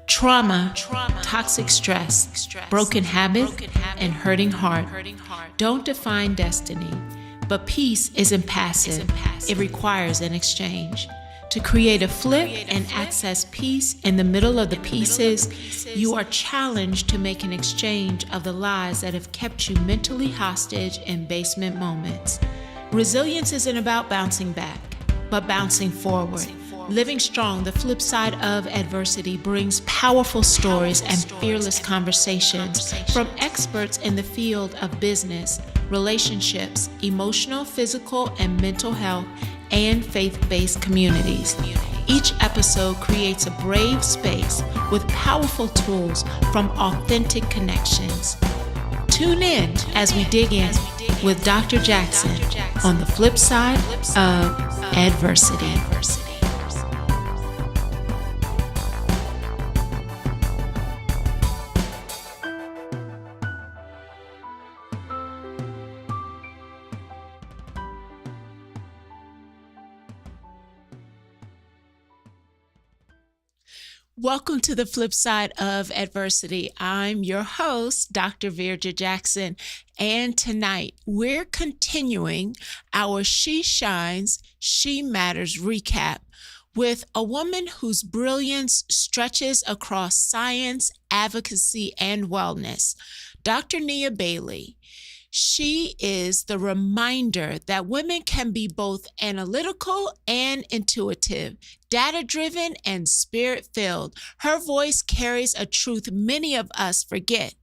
Trauma, toxic stress, broken habits, and hurting heart don't define destiny, but peace isn't passive. It requires an exchange. To create a flip and access peace in the middle of the pieces, you are challenged to make an exchange of the lies that have kept you mentally hostage in basement moments. Resilience isn't about bouncing back, but bouncing forward. Living Strong, the flip side of adversity, brings powerful stories and fearless conversations from experts in the field of business, relationships, emotional, physical, and mental health, and faith-based communities. Each episode creates a brave space with powerful tools from authentic connections. Tune in as we dig in with Dr. Jackson on the flip side of adversity. Welcome to the flip side of adversity. I'm your host, Dr. Virgia Jackson, and tonight we're continuing our She Shines, She Matters recap with a woman whose brilliance stretches across science, advocacy, and wellness, Dr. Nia Bailey. She is the reminder that women can be both analytical and intuitive, data-driven and spirit-filled. Her voice carries a truth many of us forget.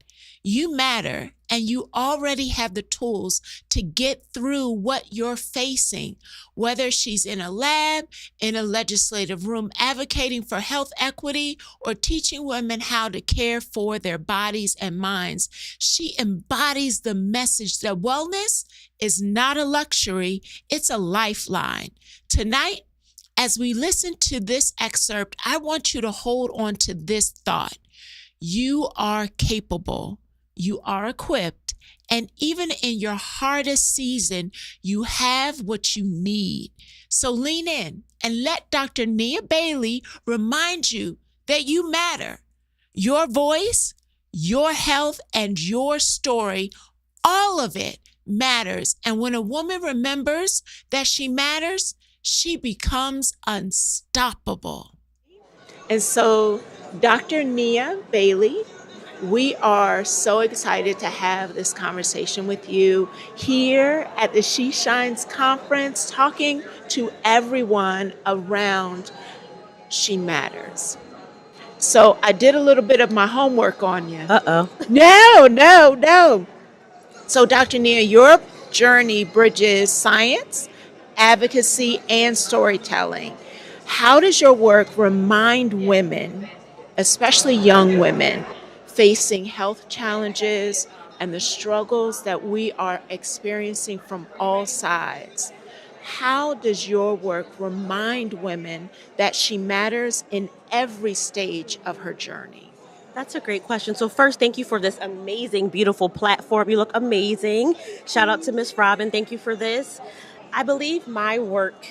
You matter, and you already have the tools to get through what you're facing, whether she's in a lab, in a legislative room advocating for health equity, or teaching women how to care for their bodies and minds. She embodies the message that wellness is not a luxury, it's a lifeline. Tonight, as we listen to this excerpt, I want you to hold on to this thought. You are capable. You are equipped, and even in your hardest season, you have what you need. So lean in and let Dr. Nia Bailey remind you that you matter. Your voice, your health, and your story, all of it matters. And when a woman remembers that she matters, she becomes unstoppable. And so, Dr. Nia Bailey, we are so excited to have this conversation with you here at the She Shines conference, talking to everyone around She Matters. So I did a little bit of my homework on you. No. So Dr. Nia, your journey bridges science, advocacy, and storytelling. How does your work remind women, especially young women, facing health challenges and the struggles that we are experiencing from all sides? How does your work remind women that she matters in every stage of her journey? That's a great question. So first, thank you for this amazing, beautiful platform. You look amazing. Shout out to Miss Robin. Thank you for this. I believe my work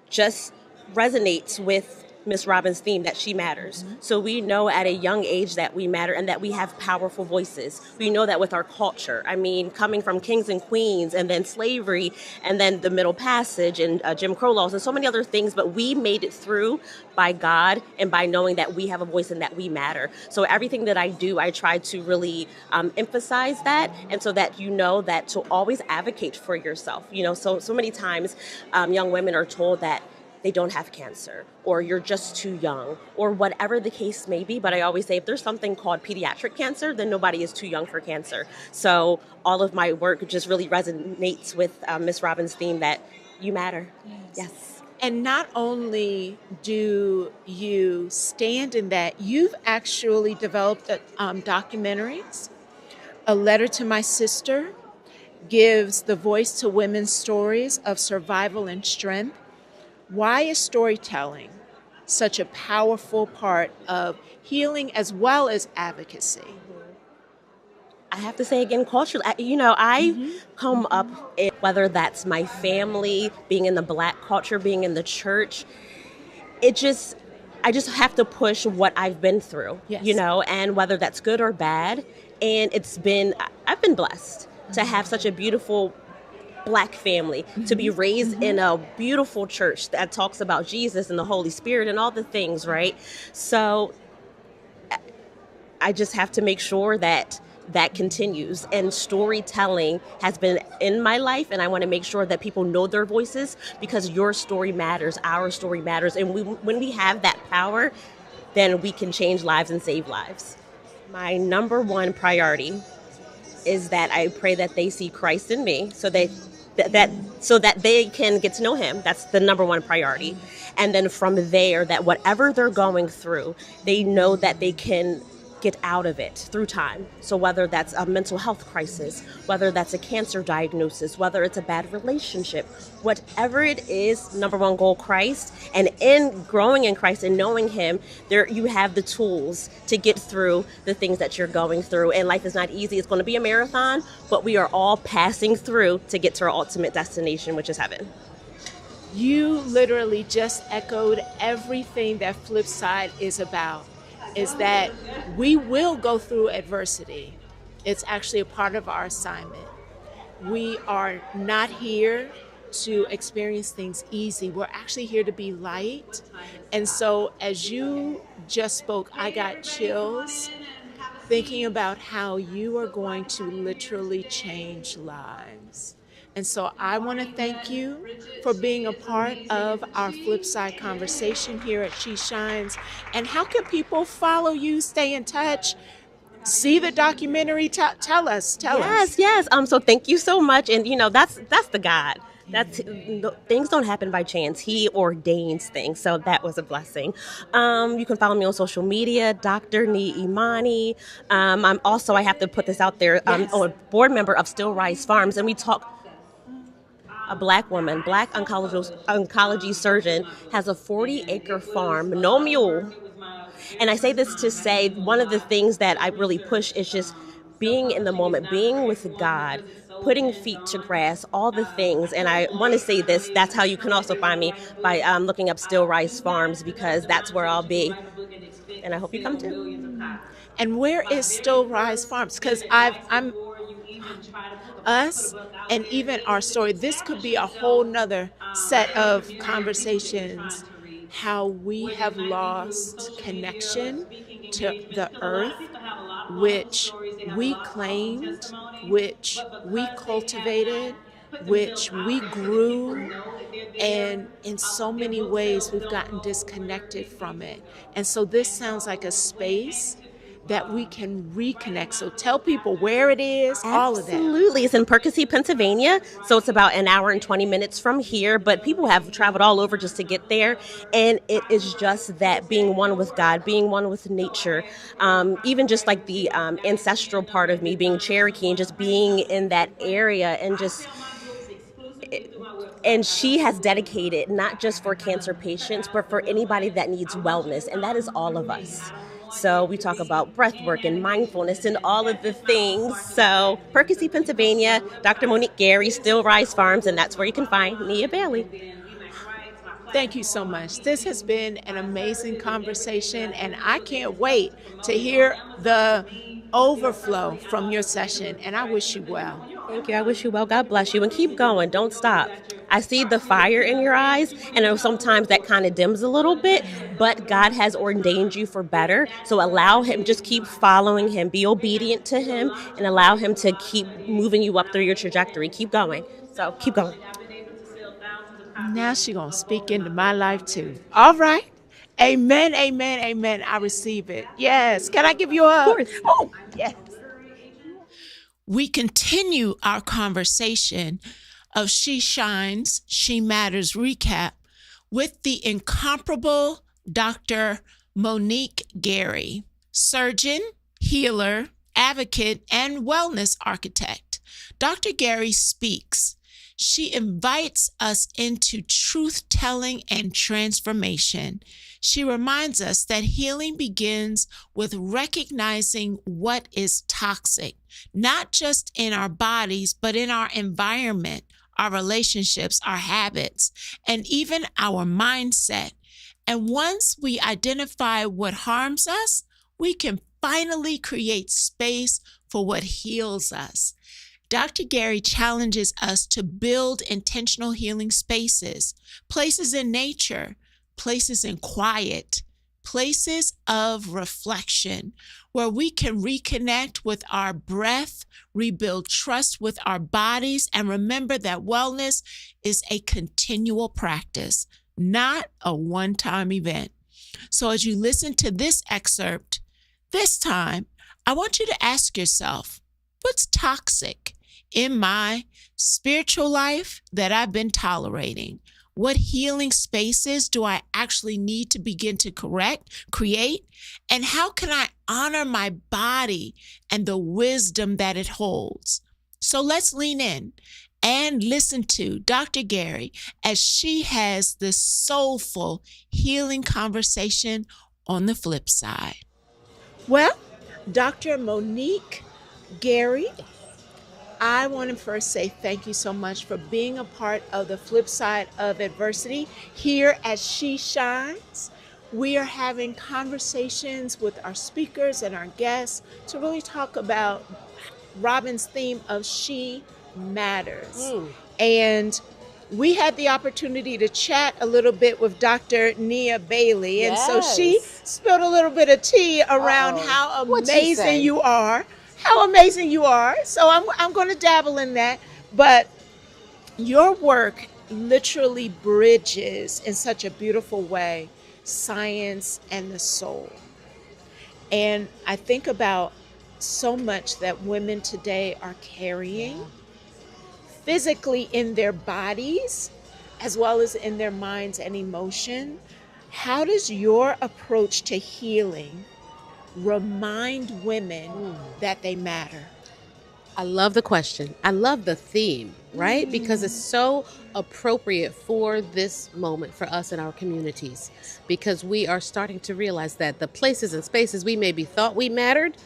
just resonates with Miss Robin's theme that she matters. Mm-hmm. So we know at a young age that we matter and that we have powerful voices. We know that with our culture. I mean, coming from kings and queens and then slavery and then the Middle Passage and Jim Crow laws and so many other things, but we made it through by God and by knowing that we have a voice and that we matter. So everything that I do, I try to really emphasize that, and so that you know that to always advocate for yourself. You know, so many times young women are told that they don't have cancer, or you're just too young, or whatever the case may be. But I always say if there's something called pediatric cancer, then nobody is too young for cancer. So all of my work just really resonates with Miss Robin's theme that you matter. Yes. And not only do you stand in that, you've actually developed documentaries. A Letter to My Sister gives the voice to women's stories of survival and strength. Why is storytelling such a powerful part of healing as well as advocacy? I have to say again, culturally, I come up, whether that's my family, being in the Black culture, being in the church, it just I just have to push what I've been through, Yes. and whether that's good or bad. And I've been blessed to have such a beautiful Black family, to be raised in a beautiful church that talks about Jesus and the Holy Spirit and all the things, right? So I just have to make sure that continues, and storytelling has been in my life, and I want to make sure that people know their voices, because your story matters, our story matters, and when we have that power, then we can change lives and save lives. My number one priority is that I pray that they see Christ in me, so that they can get to know him. That's the number one priority. And then from there, that whatever they're going through, they know that they can get out of it through time. So whether that's a mental health crisis, whether that's a cancer diagnosis, whether it's a bad relationship, whatever it is, number one goal, Christ. And in growing in Christ and knowing him, there you have the tools to get through the things that you're going through. And life is not easy. It's going to be a marathon, but we are all passing through to get to our ultimate destination, which is heaven. You literally just echoed everything that Flipside is about, is that we will go through adversity. It's actually a part of our assignment. We are not here to experience things easy. We're actually here to be light. And so as you just spoke, I got chills thinking about how you are going to literally change lives. And so I want to thank you for being a part of our Flipside conversation here at She Shines. And how can people follow you, stay in touch, see the documentary? Tell us. Yes. So thank you so much. And that's the God. Things don't happen by chance. He ordains things. So that was a blessing. You can follow me on social media, Dr. Nia Imani. I'm also, I have to put this out there, I'm a board member of Still Rise Farms, and we talk. A Black woman, Black oncology surgeon, has a 40-acre farm, no mule. And I say this to say one of the things that I really push is just being in the moment, being with God, putting feet to grass, all the things. And I want to say this, that's how you can also find me, by looking up Still Rise Farms, because that's where I'll be. And I hope you come too. And where is Still Rise Farms? Because I'm us and even our story, this could be a whole nother set of conversations, how we have lost connection to the earth, which we claimed, which we cultivated, which we grew, and in so many ways we've gotten disconnected from it. And so this sounds like a space that we can reconnect. So tell people where it is, all of that. Absolutely. It's in Percy, Pennsylvania. So it's about an hour and 20 minutes from here, but people have traveled all over just to get there. And it is just that being one with God, being one with nature, even just like the ancestral part of me being Cherokee and just being in that area and she has dedicated not just for cancer patients, but for anybody that needs wellness. And that is all of us. So we talk about breath work and mindfulness and all of the things. So Percy, Pennsylvania, Dr. Monique Gary, Still Rise Farms, and that's where you can find Nia Bailey. Thank you so much. This has been an amazing conversation, and I can't wait to hear the overflow from your session, and I wish you well. Thank you. I wish you well. God bless you, and keep going. Don't stop. I see the fire in your eyes, and sometimes that kind of dims a little bit, but God has ordained you for better. So allow him, just keep following him, be obedient to him, and allow him to keep moving you up through your trajectory. Keep going. So keep going. Now she's going to speak into my life too. All right. Amen, amen, amen. I receive it. Yes. Can I give you a hug? Of course. Oh, yes. We continue our conversation of She Shines, She Matters recap with the incomparable Dr. Monique Gary, surgeon, healer, advocate, and wellness architect. Dr. Gary speaks. She invites us into truth-telling and transformation. She reminds us that healing begins with recognizing what is toxic, not just in our bodies, but in our environment, our relationships, our habits, and even our mindset. And once we identify what harms us, we can finally create space for what heals us. Dr. Gary challenges us to build intentional healing spaces, places in nature, places in quiet, places of reflection, where we can reconnect with our breath, rebuild trust with our bodies, and remember that wellness is a continual practice, not a one-time event. So as you listen to this excerpt, this time, I want you to ask yourself, what's toxic in my spiritual life that I've been tolerating? What healing spaces do I actually need to begin to create? And how can I honor my body and the wisdom that it holds? So let's lean in and listen to Dr. Gary as she has this soulful healing conversation on the flip side. Well, Dr. Monique Gary, I want to first say thank you so much for being a part of the flip side of adversity here at She Shines. We are having conversations with our speakers and our guests to really talk about Robin's theme of She Matters. And we had the opportunity to chat a little bit with Dr. Nia Bailey. And so she spilled a little bit of tea around how amazing you are. How amazing you are. So I'm going to dabble in that. But your work literally bridges in such a beautiful way science and the soul. And I think about so much that women today are carrying physically in their bodies as well as in their minds and emotion. How does your approach to healing remind women that they matter? I love the question. I love the theme, right? Because it's so appropriate for this moment for us in our communities, because we are starting to realize that the places and spaces we maybe thought we mattered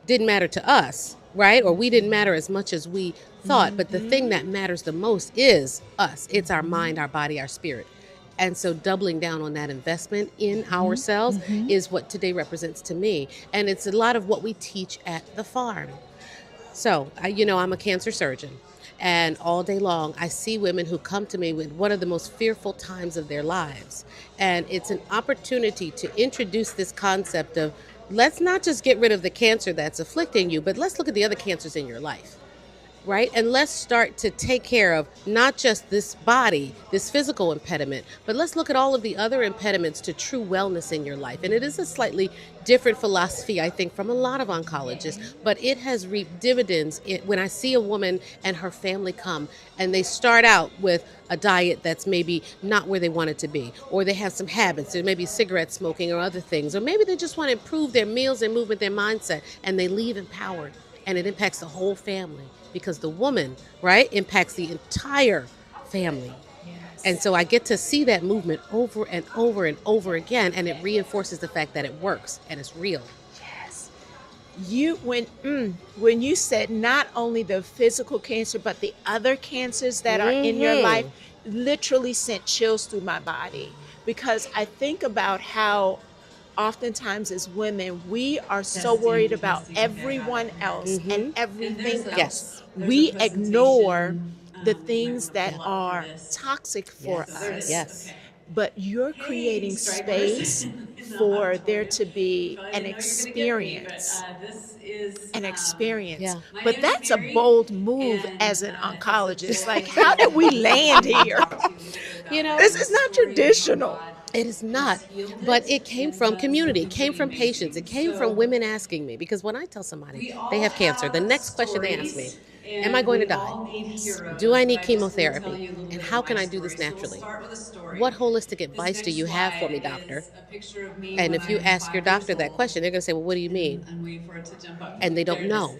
didn't matter to us, right? Or we didn't matter as much as we thought. But the thing that matters the most is us. It's our mind, our body, our spirit. And so doubling down on that investment in ourselves is what today represents to me. And it's a lot of what we teach at the farm. So, I'm a cancer surgeon. And all day long, I see women who come to me with one of the most fearful times of their lives. And it's an opportunity to introduce this concept of, let's not just get rid of the cancer that's afflicting you, but let's look at the other cancers in your life. Right? And let's start to take care of not just this body, this physical impediment, but let's look at all of the other impediments to true wellness in your life. And it is a slightly different philosophy, I think, from a lot of oncologists, but it has reaped dividends. When I see a woman and her family come and they start out with a diet that's maybe not where they want it to be, or they have some habits, there may be cigarette smoking or other things, or maybe they just want to improve their meals, their movement, their mindset, and they leave empowered. And it impacts the whole family, because the woman, right, impacts the entire family. Yes. And so I get to see that movement over and over and over again, and it reinforces the fact that it works and it's real. Yes. When you said not only the physical cancer, but the other cancers that are in your life, literally sent chills through my body, because I think about how oftentimes as women, we are so worried about everyone else and everything else. Yes. We ignore the things that are toxic for us. Yes. But you're creating space for there to be an experience. Yeah. But that's a bold move as an oncologist. Like, how did we land here? This is not traditional. It is not, but it came from community. It came from patients. It came from women asking me, because when I tell somebody they have cancer, the next question they ask me, am I going to die? Do I need chemotherapy? And how can I do this naturally? What holistic advice do you have for me, doctor? And if you ask your doctor that question, they're going to say, well, what do you mean? And they don't know.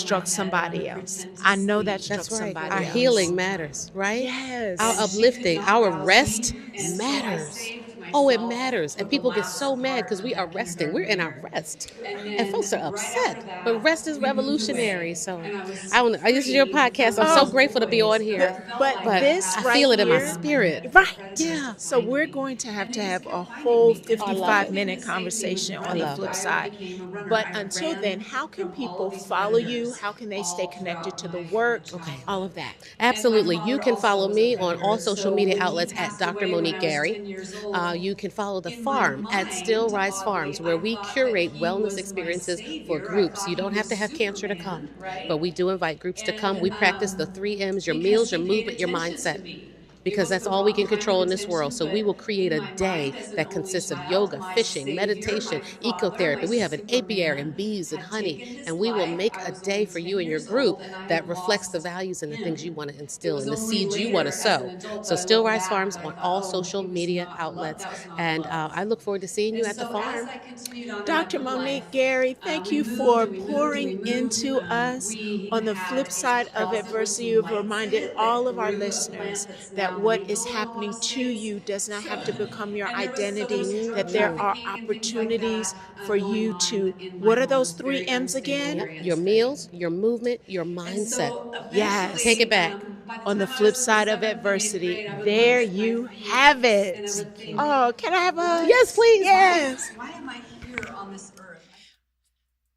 struck somebody else. I know that struck That's right. somebody Our else. healing matters, right? Yes. Our uplifting, our rest matters. Oh, it matters. And people get so mad because we are resting. We're in our rest. And folks are upset. But rest is revolutionary. So I don't know. This is your podcast. I'm so grateful to be on here. But But this I right feel it in my here- spirit. Right. Yeah. So we're going to have a whole it. 55-minute conversation on the love flip it. side. But until then, how can people follow you? How can they stay connected to the work? Okay. All of that. Absolutely. You can follow me on all social media outlets at Dr. Monique Gary. You can follow the farm at Still Rise Farms, where we curate wellness experiences for groups. You don't have to have cancer to come, but we do invite groups to come. We practice the 3 M's: your meals, your movement, your mindset. because that's all we can control in this world. So we will create a day that consists of yoga, fishing, meditation, ecotherapy. We have an apiary and bees and honey, and we will make a day for you and your group that reflects the values and the things you want to instill and the seeds you want to sow. So Still Rise Farms on all social media outlets, and I look forward to seeing you at the farm. Dr. Monique Gary, thank you for pouring into us. On the flip side of adversity, you've reminded all of our listeners that what is happening to you does not have to become your identity, that there are opportunities for you to, what are those 3 M's again? Your meals, your movement, your mindset. Yes. Take it back. On the flip side of adversity, there you have it. Oh, can I have a? Yes, please. Yes. Why am I here on this earth?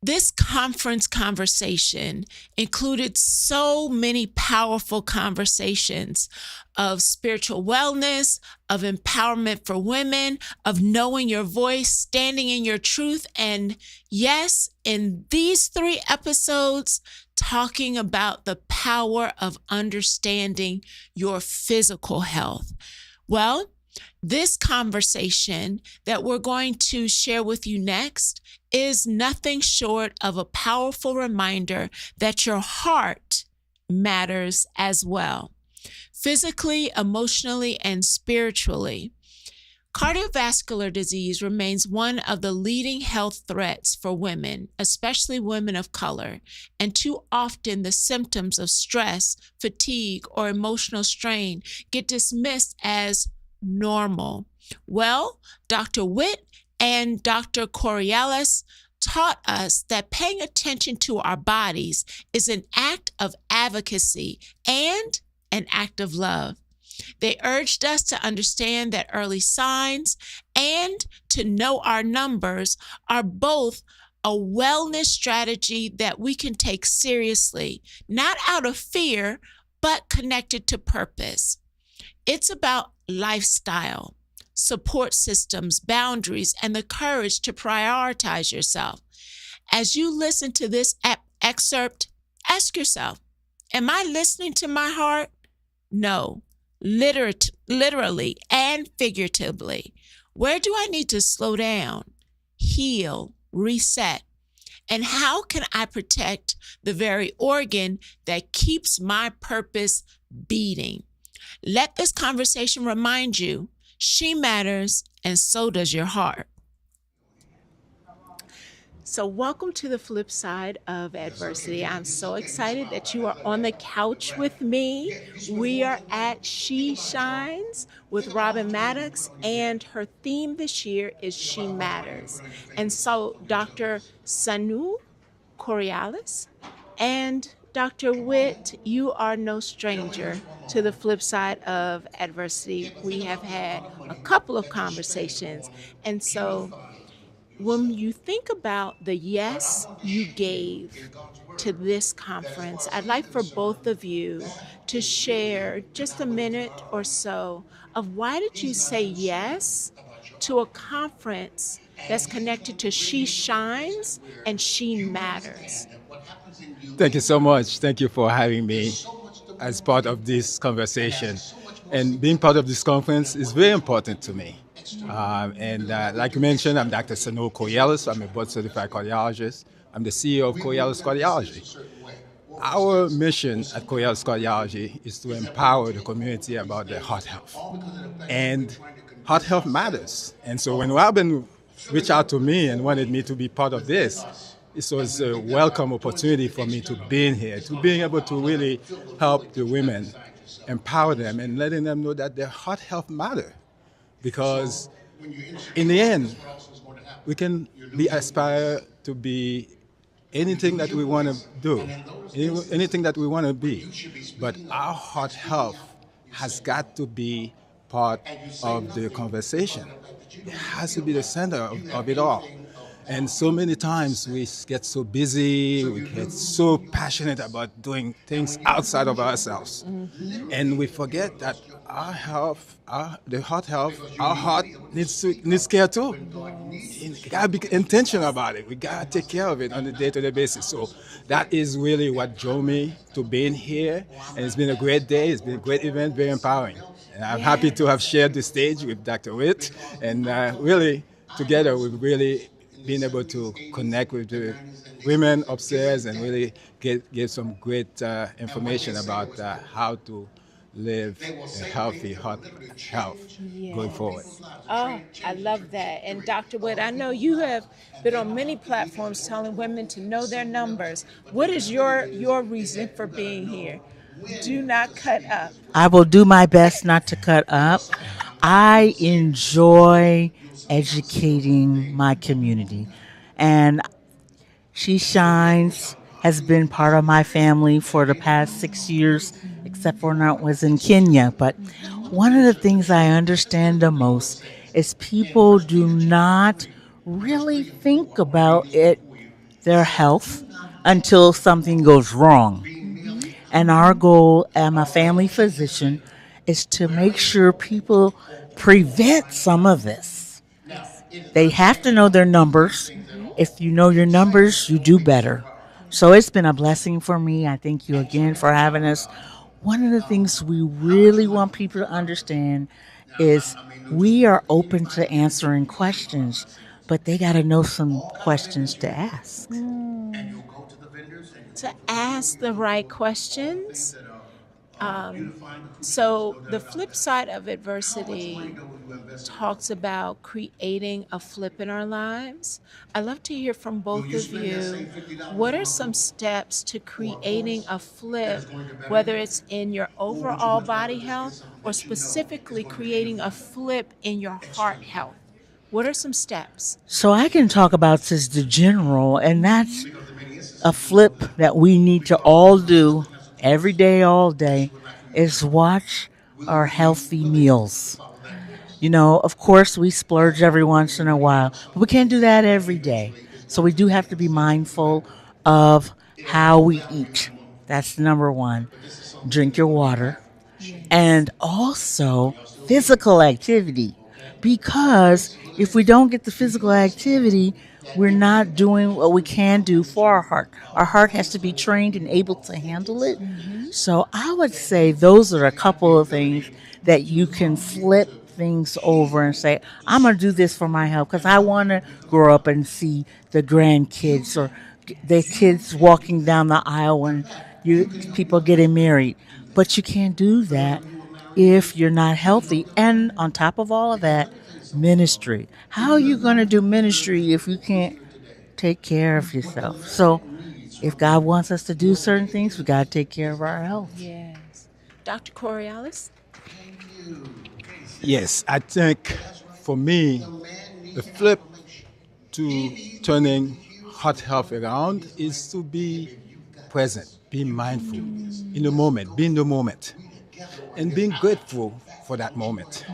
This conference conversation included so many powerful conversations of spiritual wellness, of empowerment for women, of knowing your voice, standing in your truth, and yes, in these 3 episodes, talking about the power of understanding your physical health. Well, this conversation that we're going to share with you next is nothing short of a powerful reminder that your heart matters as well, physically, emotionally, and spiritually. Cardiovascular disease remains one of the leading health threats for women, especially women of color, and too often the symptoms of stress, fatigue, or emotional strain get dismissed as normal. Well, Dr. Witt and Dr. Corrielus taught us that paying attention to our bodies is an act of advocacy and an act of love. They urged us to understand that early signs and to know our numbers are both a wellness strategy that we can take seriously, not out of fear, but connected to purpose. It's about lifestyle, support systems, boundaries, and the courage to prioritize yourself. As you listen to this excerpt, ask yourself, am I listening to my heart? No. Literally and figuratively. Where do I need to slow down, heal, reset? And how can I protect the very organ that keeps my purpose beating? Let this conversation remind you, she matters, and so does your heart. So welcome to the flip side of adversity. I'm so excited that you are on the couch with me. We are at She Shines with Robin Maddox, and her theme this year is She Matters. And so Dr. Sanul Corrielus and Dr. Witt, you are no stranger to the flip side of adversity. We have had a couple of conversations, and so when you think about the yes you gave to this conference, I'd like for both of you to share just a minute or so of why did you say yes to a conference that's connected to She Shines and She Matters. Thank you so much. Thank you for having me as part of this conversation. And being part of this conference is very important to me. Like you mentioned, I'm Dr. Sanul Corrielus. I'm a board-certified cardiologist. I'm the CEO of Corrielus Cardiology. Our mission at Corrielus Cardiology is to empower the community about their heart health. And heart health matters. And so when Robin reached out to me and wanted me to be part of this was a welcome opportunity for me to be in here, to being able to really help the women, empower them, and letting them know that their heart health matters. Because in the end, we can aspire to be anything that we want to do, anything that we want to be. But our heart health has got to be part of the conversation. It has to be the center of it all. And so many times we get so busy, we get so passionate about doing things outside of ourselves. Mm-hmm. And we forget that our health, the heart health, our heart needs care too. We gotta be intentional about it. We gotta take care of it on a day-to-day basis. So that is really what drove me to being here. And it's been a great day, it's been a great event, very empowering. And I'm happy to have shared the stage with Dr. Witt, and really, together we've really been able to connect with the women upstairs and really get some great information about how to live a healthy health going forward. Oh, I love that. And Dr. Witt, I know you have been on many platforms telling women to know their numbers. What is your reason for being here? Do not cut up. I will do my best not to cut up. I enjoy educating my community. And She Shines has been part of my family for the past 6 years, except for when I was in Kenya. But one of the things I understand the most is people do not really think about their health until something goes wrong. And our goal, I'm a family physician, is to make sure people prevent some of this. They have to know their numbers. If you know your numbers, you do better. So it's been a blessing for me. I thank you again for having us. One of the things we really want people to understand is we are open to answering questions, but they got to know some questions to ask. To ask the right questions. So the flip side of adversity talks about creating a flip in our lives. I'd love to hear from both of you. What are some steps to creating a flip, whether it's in your overall body health or specifically creating a flip in your heart health? What are some steps? So I can talk about this the general, and that's a flip that we need to all do every day, all day, is watch our healthy meals. You know, of course, we splurge every once in a while, but we can't do that every day. So we do have to be mindful of how we eat. That's number one. Drink your water. And also physical activity. Because if we don't get the physical activity, we're not doing what we can do for our heart. Our heart has to be trained and able to handle it. So I would say those are a couple of things that you can flip things over and say, I'm going to do this for my health because I want to grow up and see the grandkids or the kids walking down the aisle when people getting married. But you can't do that if you're not healthy. And on top of all of that, ministry. How are you going to do ministry if you can't take care of yourself? So if God wants us to do certain things, we got to take care of our health. Yes. Dr. Corrielus? Yes, I think for me, the flip to turning heart health around is to be present, be mindful in the moment, be in the moment, and being grateful for that moment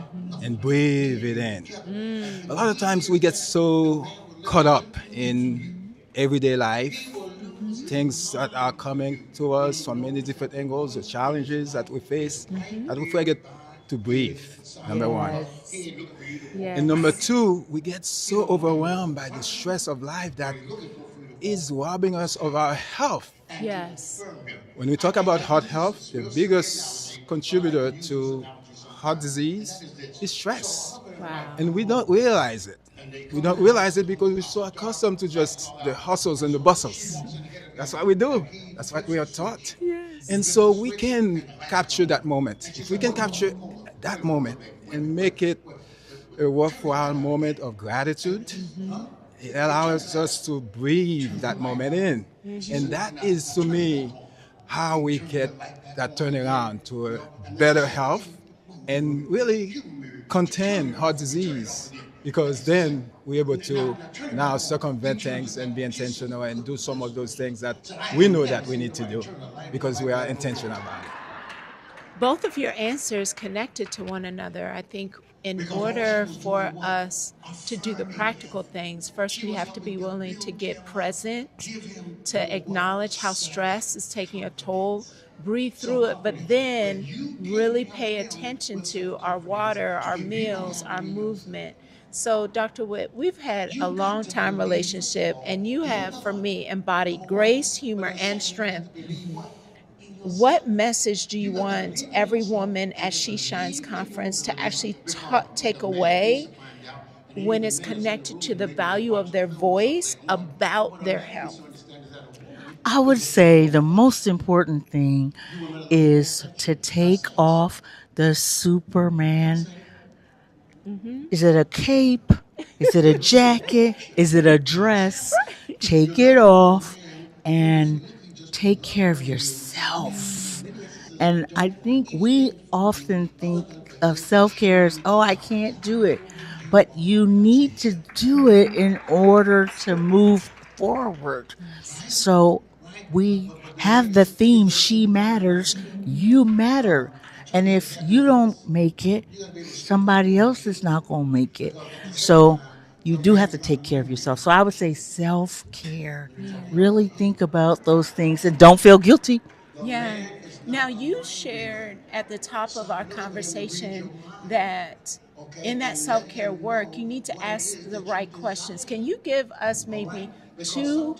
and breathe it in. A lot of times we get so caught up in everyday life, things that are coming to us from many different angles, the challenges that we face, that we forget to breathe, number one. Yes. And number two, we get so overwhelmed by the stress of life that is robbing us of our health. Yes. When we talk about heart health, the biggest contributor to heart disease is stress. Wow. And we don't realize it. We don't realize it because we're so accustomed to just the hustles and the bustles. That's what we do. That's what we are taught. Yes. And so we can capture that moment. If we can capture that moment and make it a worthwhile moment of gratitude, it allows us to breathe that moment in. And that is, to me, how we get that turnaround to a better health and really contain heart disease. Because then we're able to now circumvent things and be intentional and do some of those things that we know that we need to do because we are intentional about it. Both of your answers connected to one another. I think in order for us to do the practical things, first we have to be willing to get present, to acknowledge how stress is taking a toll, breathe through it, but then really pay attention to our water, our meals, our movement. So, Dr. Witt, we've had a long time relationship, and you have, for me, embodied grace, humor, and strength. what message do you want every woman at She Shines conference to actually take away when it's connected to the value of their voice about their health? I would say the most important thing is to take off the Superman. Is it a cape? Is it a jacket? Is it a dress? Take it off and take care of yourself. And I think we often think of self care as, oh, I can't do it. But you need to do it in order to move forward. So we have the theme, She Matters, You Matter. And if you don't make it, somebody else is not going to make it. So you do have to take care of yourself. So I would say self-care. Really think about those things and don't feel guilty. Yeah. Now, you shared at the top of our conversation that in that self-care work, you need to ask the right questions. Can you give us maybe 2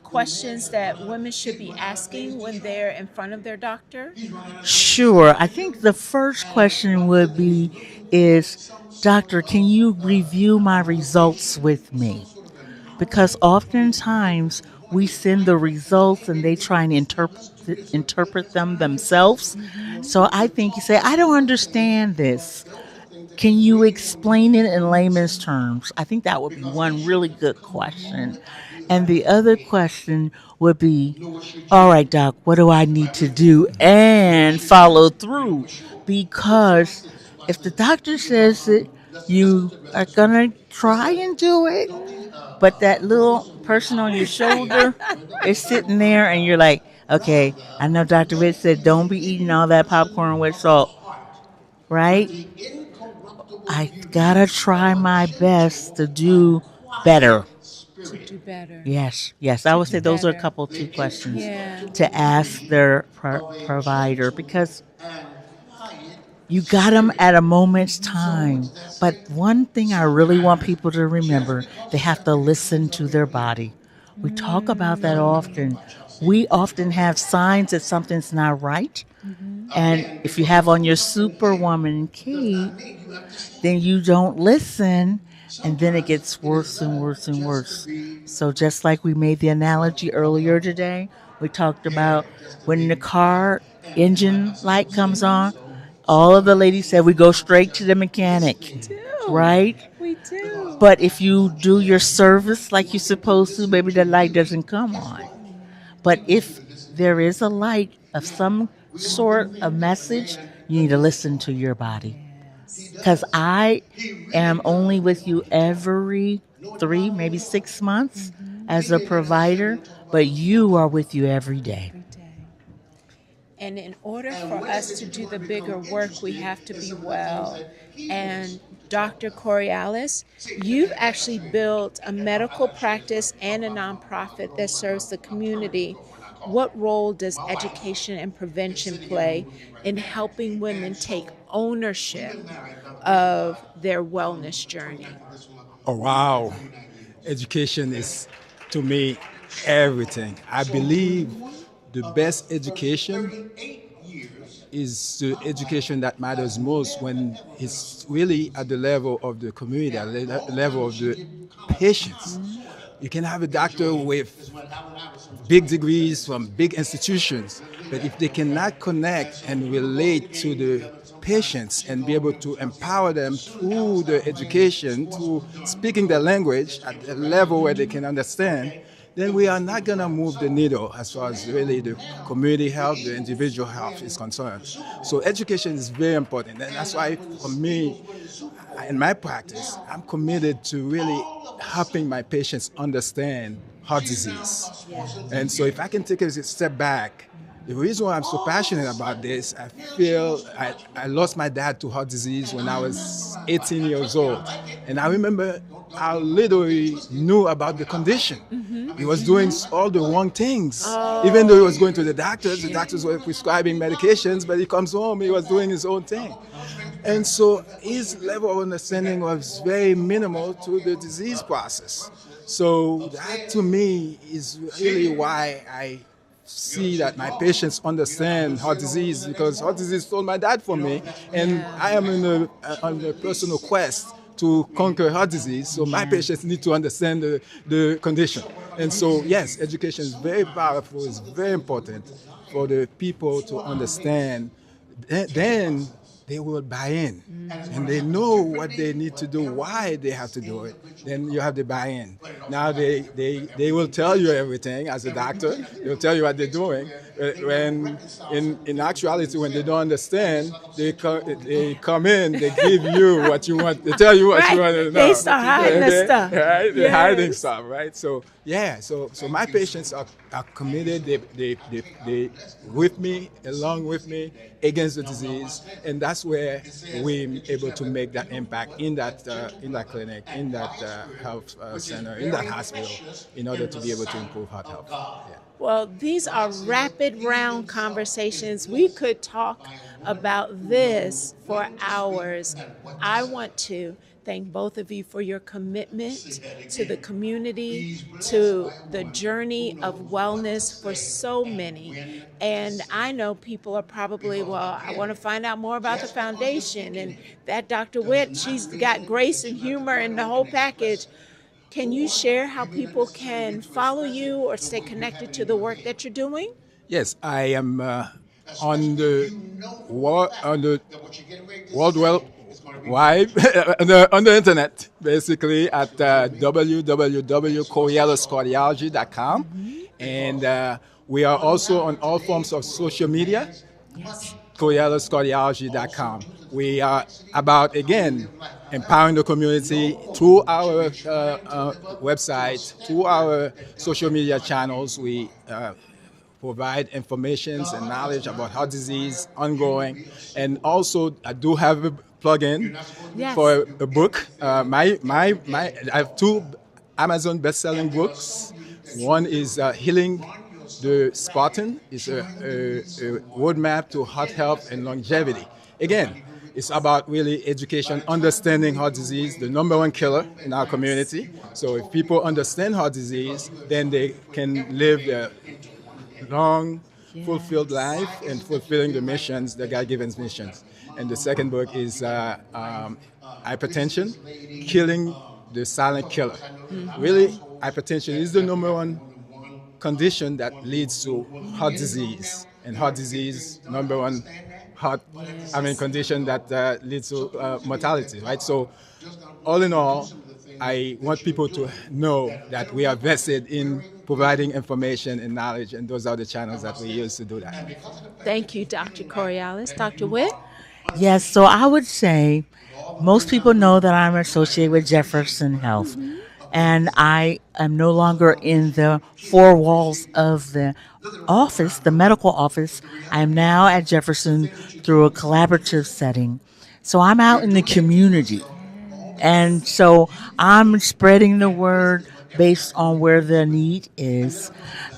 questions that women should be asking when they're in front of their doctor? Sure. I think the first question would be is, Doctor, can you review my results with me? Because oftentimes we send the results and they try and interpret them themselves. So I think you say, I don't understand this. Can you explain it in layman's terms? I think that would be one really good question. And the other question would be, all right, doc, what do I need to do and follow through? Because if the doctor says it, you are going to try and do it, but that little person on your shoulder is sitting there and you're like, okay, I know Dr. Witt said don't be eating all that popcorn with salt, right? I gotta try my best to do better. To do better. Yes. I would say those are a couple 2 questions to ask their provider because you got them at a moment's time. But one thing I really want people to remember, they have to listen to their body. We talk about that often. We often have signs that something's not right. And if you have on your Superwoman cape, then you don't listen, and then it gets worse and worse and worse. So just like we made the analogy earlier today, we talked about when the car engine light comes on, all of the ladies said we go straight to the mechanic, right? We do. But if you do your service like you're supposed to, maybe the light doesn't come on. But if there is a light of some sort of message, you need to listen to your body. Because I am only with you every 3, maybe 6 months as a provider, but you are with you every day. And in order for us to do the bigger work, we have to be well. And Dr. Corrielus, you've actually built a medical practice and a nonprofit that serves the community. What role does education and prevention play in helping women take ownership of their wellness journey? Oh, wow. Education is, to me, everything. I believe the best education is the education that matters most when it's really at the level of the community, at the level of the patients. You can have a doctor with big degrees from big institutions, but if they cannot connect and relate to the patients and be able to empower them through the education, through speaking their language at a level where they can understand, then we are not going to move the needle as far as really the community health, the individual health is concerned. So education is very important, and that's why for me, in my practice, I'm committed to really helping my patients understand heart disease. And so if I can take a step back, the reason why I'm so passionate about this, I feel I lost my dad to heart disease when I was 18 years old. And I remember how little he knew about the condition. He was doing all the wrong things. Even though he was going to the doctors were prescribing medications, but he comes home, he was doing his own thing. And so his level of understanding was very minimal to the disease process. So that to me is really why I see that my patients understand heart disease, because heart disease stole my dad from me, and I am on a personal quest to conquer heart disease. So my patients need to understand the condition. And so, yes, education is very powerful. It's very important for the people to understand. Then they will buy in, and they know what they need to do, why they have to do it. Then you have the buy-in. Now they will tell you everything as a doctor. They'll tell you what they're doing. When in actuality, when they don't understand, they come in, they give you what you want, they tell you what you want to know. They start hiding the stuff. Right? They're hiding stuff, right? So yeah, so my patients are committed. They with me, along with me, against the disease, and that's where we're able to make that impact in that clinic, in that health center, in that hospital, in order to be able to improve heart health. Yeah. Well, these are rapid round conversations. We could talk about this for hours. I want to thank both of you for your commitment to the community, to the journey of wellness for so many. And I know people are probably, well, I want to find out more about the foundation. And that Dr. Witt, she's got grace and humor and the whole package. Can you share how people can follow you or stay connected to the work that you're doing? Yes, I am on the World Wide on the internet, basically at www.corrieluscardiology.com, and we are also on all forms of social media. Yes. carrieluscardiology.com. We are about, again, empowering the community through our website, through our social media channels. We provide information and knowledge about heart disease ongoing, and also I do have a plug-in for a book. I have 2 Amazon best-selling books. One is Healing the Spartan. It's a roadmap to heart health and longevity. Again, it's about really education, understanding heart disease, the number 1 killer in our community. So if people understand heart disease, then they can live a long, fulfilled life and fulfilling the missions, the God-given missions. And the second book is Hypertension, Killing the Silent Killer. Really, hypertension is the number 1 condition that leads to heart disease, and heart disease, number 1 condition that leads to mortality, right? So all in all, I want people to know that we are vested in providing information and knowledge, and those are the channels that we use to do that. Thank you, Dr. Corrielus. Dr. Witt? Yes, so I would say most people know that I'm associated with Jefferson Health, and I am no longer in the 4 walls of the office, the medical office. I am now at Jefferson through a collaborative setting. So I'm out in the community. And so I'm spreading the word based on where the need is.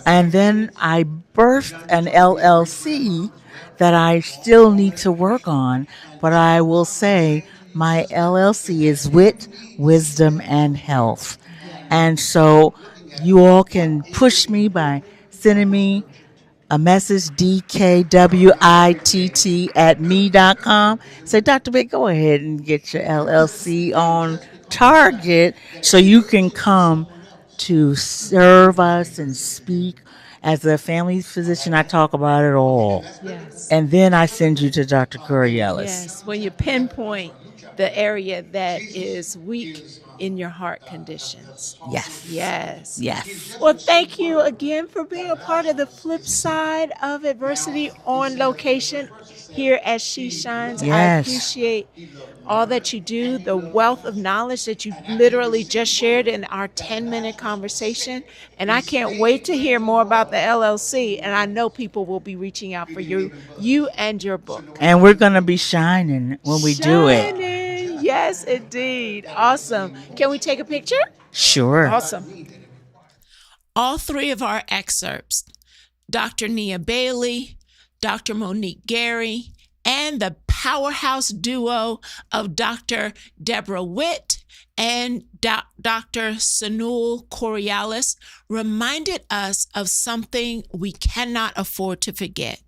And then I birthed an LLC that I still need to work on, but I will say my LLC is Wit, Wisdom, and Health. And so you all can push me by sending me a message, dkwitt@me.com. Say, Dr. Witt, go ahead and get your LLC on target so you can come to serve us and speak. As a family physician, I talk about it all. Yes. And then I send you to Dr. Corrielus. Yes, when you pinpoint the area that is weak in your heart conditions. Yes. Yes. Yes. Well, thank you again for being a part of the flip side of adversity on location here at She Shines. Yes. I appreciate all that you do, the wealth of knowledge that you literally just shared in our 10-minute conversation. And I can't wait to hear more about the LLC. And I know people will be reaching out for you and your book. And we're going to be shining when we do it. Shining. Yes, indeed. Awesome. Can we take a picture? Sure. Awesome. All 3 of our excerpts, Dr. Nia Bailey, Dr. Monique Gary, and the powerhouse duo of Dr. Deborah Witt and Dr. Sanul Corrielus reminded us of something we cannot afford to forget.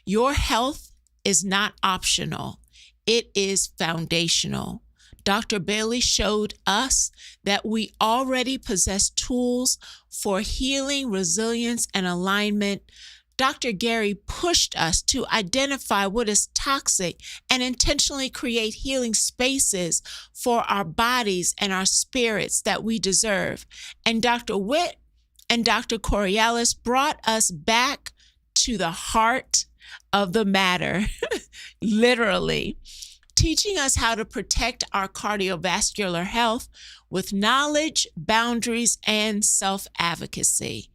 Your health is not optional. It is foundational. Dr. Bailey showed us that we already possess tools for healing, resilience, and alignment. Dr. Gary pushed us to identify what is toxic and intentionally create healing spaces for our bodies and our spirits that we deserve. And Dr. Witt and Dr. Corrielus brought us back to the heart of the matter, literally, teaching us how to protect our cardiovascular health with knowledge, boundaries, and self-advocacy.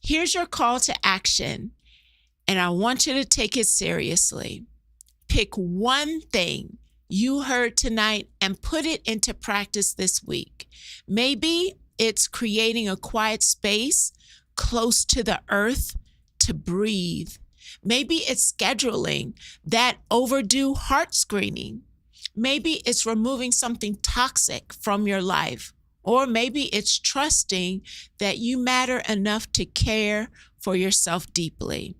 Here's your call to action, and I want you to take it seriously. Pick one thing you heard tonight and put it into practice this week. Maybe it's creating a quiet space close to the earth to breathe. Maybe it's scheduling that overdue heart screening. Maybe it's removing something toxic from your life. Or maybe it's trusting that you matter enough to care for yourself deeply.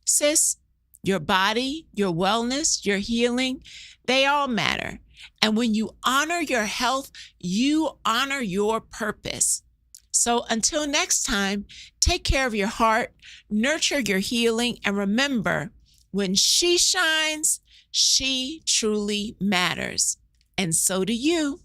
Sis, your body, your wellness, your healing, they all matter. And when you honor your health, you honor your purpose. So until next time, take care of your heart, nurture your healing, and remember, when she shines, she truly matters. And so do you.